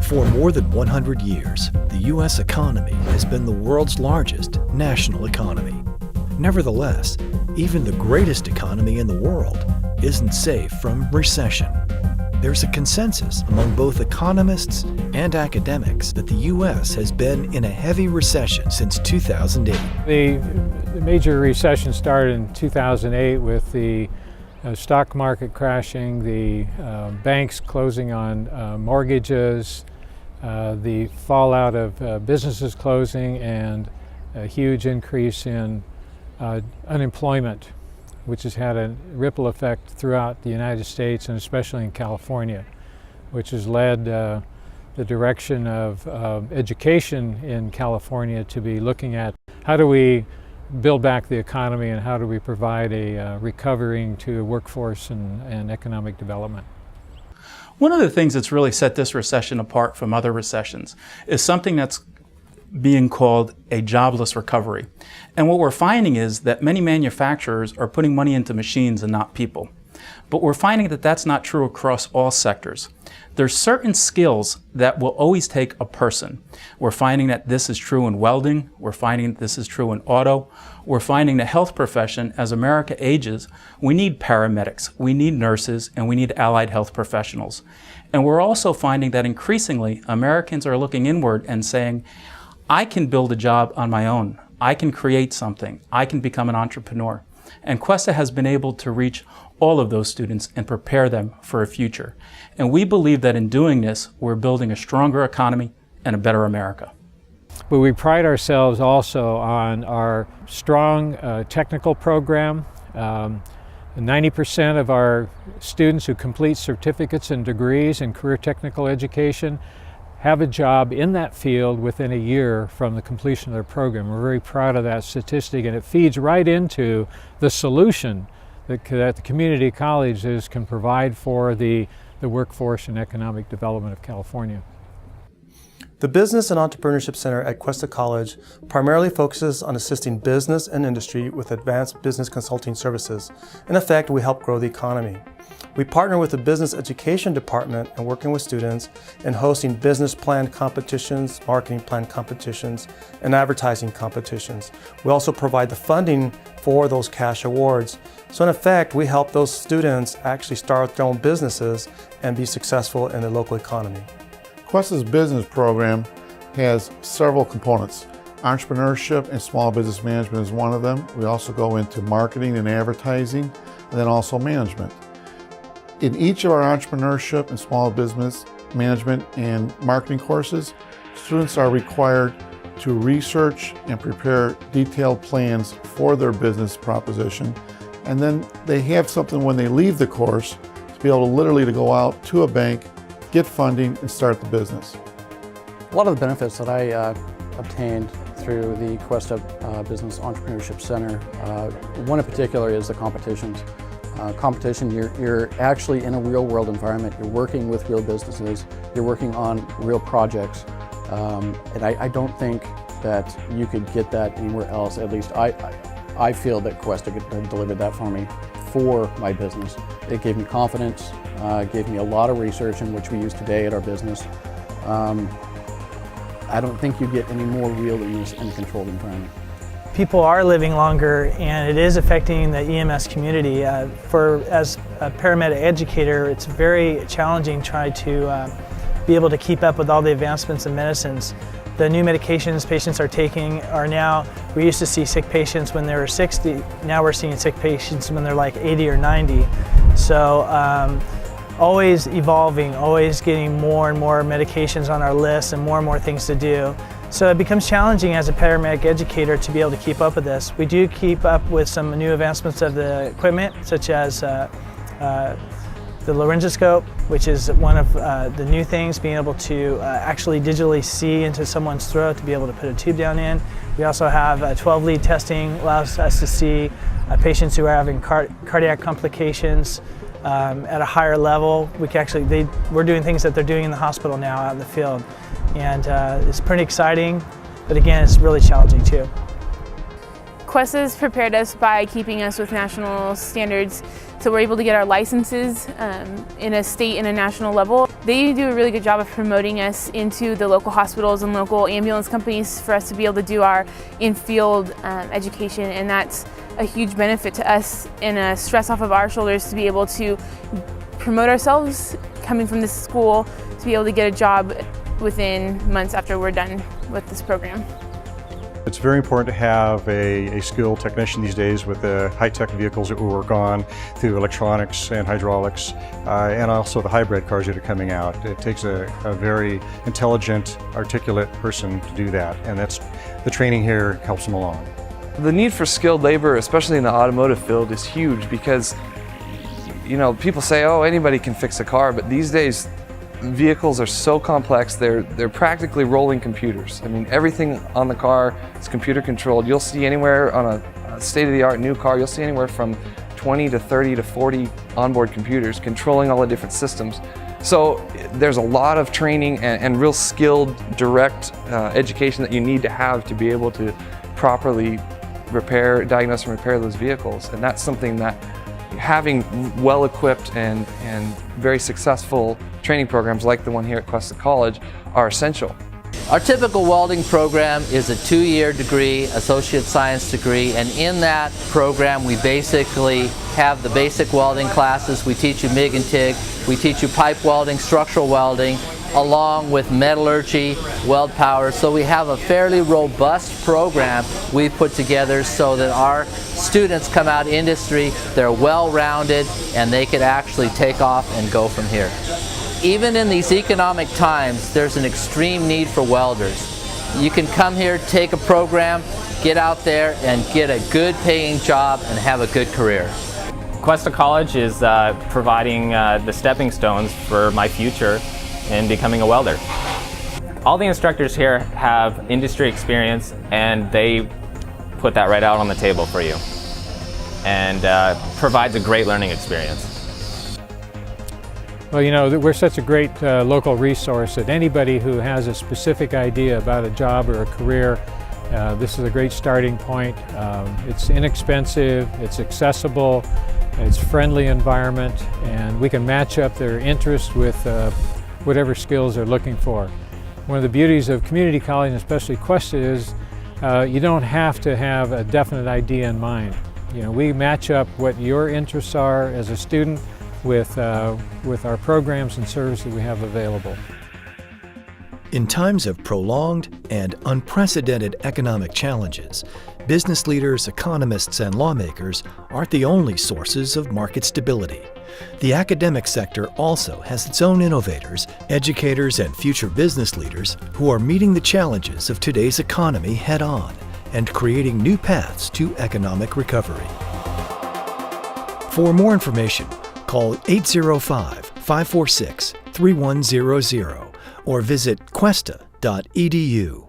For more than 100 years, the U.S. economy has been the world's largest national economy. Nevertheless, even the greatest economy in the world isn't safe from recession. There's a consensus among both economists and academics that the U.S. has been in a heavy recession since 2008. The major recession started in 2008 with the stock market crashing, the banks closing on mortgages, the fallout of businesses closing, and a huge increase in unemployment, which has had a ripple effect throughout the United States and especially in California, which has led the direction of education in California to be looking at how do we build back the economy and how do we provide a recovering to workforce and economic development. One of the things that's really set this recession apart from other recessions is something that's being called a jobless recovery. And what we're finding is that many manufacturers are putting money into machines and not people. But we're finding that that's not true across all sectors. There's certain skills that will always take a person. We're finding that this is true in welding. We're finding that this is true in auto. We're finding the health profession, as America ages, we need paramedics, we need nurses, and we need allied health professionals. And we're also finding that increasingly Americans are looking inward and saying, I can build a job on my own. I can create something. I can become an entrepreneur. And Cuesta has been able to reach all of those students and prepare them for a future. And we believe that in doing this, we're building a stronger economy and a better America. But we pride ourselves also on our strong technical program. 90% of our students who complete certificates and degrees in career technical education have a job in that field within a year from the completion of their program. We're very proud of that statistic, and it feeds right into the solution that the community colleges can provide for the workforce and economic development of California. The Business and Entrepreneurship Center at Cuesta College primarily focuses on assisting business and industry with advanced business consulting services. In effect, we help grow the economy. We partner with the Business Education Department and working with students in hosting business plan competitions, marketing plan competitions, and advertising competitions. We also provide the funding for those cash awards. So in effect, we help those students actually start their own businesses and be successful in the local economy. Cuesta's business program has several components. Entrepreneurship and small business management is one of them. We also go into marketing and advertising, and then also management. In each of our entrepreneurship and small business management and marketing courses, students are required to research and prepare detailed plans for their business proposition. And then they have something when they leave the course to be able to literally go out to a bank, get funding, and start the business. A lot of the benefits that I obtained through the Cuesta Business Entrepreneurship Center, one in particular is the competitions. Competition, you're actually in a real world environment. You're working with real businesses. You're working on real projects. And I don't think that you could get that anywhere else. At least I feel that Cuesta delivered that for me for my business. It gave me confidence, gave me a lot of research in which we use today at our business. I don't think you get any more real in this controlled environment. People are living longer, and it is affecting the EMS community. As a paramedic educator, it's very challenging trying to be able to keep up with all the advancements in medicines. The new medications patients are taking are now, we used to see sick patients when they were 60, now we're seeing sick patients when they're like 80 or 90. So always evolving, always getting more and more medications on our list and more things to do. So it becomes challenging as a paramedic educator to be able to keep up with this. We do keep up with some new advancements of the equipment, such as the laryngoscope, which is one of the new things, being able to actually digitally see into someone's throat to be able to put a tube down in. We also have 12-lead testing, allows us to see patients who are having cardiac complications at a higher level. We're doing things that they're doing in the hospital now out in the field. And it's pretty exciting, but again, it's really challenging too. Cuesta's prepared us by keeping us with national standards So we're able to get our licenses in a state and a national level. They do a really good job of promoting us into the local hospitals and local ambulance companies for us to be able to do our in-field education, and that's a huge benefit to us and a stress off of our shoulders to be able to promote ourselves coming from this school to be able to get a job within months after we're done with this program. It's very important to have a skilled technician these days with the high-tech vehicles that we work on through electronics and hydraulics, and also the hybrid cars that are coming out. It takes a very intelligent, articulate person to do that, and the training here helps them along. The need for skilled labor, especially in the automotive field, is huge because, people say, oh, anybody can fix a car, but these days vehicles are so complex, they're practically rolling computers. I mean, everything on the car is computer controlled. You'll see anywhere on a state-of-the-art new car, you'll see anywhere from 20 to 30 to 40 onboard computers controlling all the different systems. So there's a lot of training and real skilled, direct education that you need to have to be able to properly diagnose and repair those vehicles. And that's something that having well-equipped and very successful training programs like the one here at Cuesta College are essential. Our typical welding program is a 2-year degree, associate science degree, and in that program we basically have the basic welding classes. We teach you MIG and TIG, we teach you pipe welding, structural welding, along with metallurgy, weld power. So we have a fairly robust program we put together so that our students come out industry, they're well-rounded, and they can actually take off and go from here. Even in these economic times, there's an extreme need for welders. You can come here, take a program, get out there and get a good paying job and have a good career. Cuesta College is providing the stepping stones for my future in becoming a welder. All the instructors here have industry experience, and they put that right out on the table for you, and provides a great learning experience. Well, we're such a great local resource that anybody who has a specific idea about a job or a career, this is a great starting point. It's inexpensive, it's accessible, it's a friendly environment, and we can match up their interests with whatever skills they're looking for. One of the beauties of community college, and especially Cuesta, is you don't have to have a definite idea in mind. We match up what your interests are as a student with our programs and services we have available. In times of prolonged and unprecedented economic challenges, business leaders, economists, and lawmakers aren't the only sources of market stability. The academic sector also has its own innovators, educators, and future business leaders who are meeting the challenges of today's economy head-on and creating new paths to economic recovery. For more information, call 805-546-3100 or visit cuesta.edu.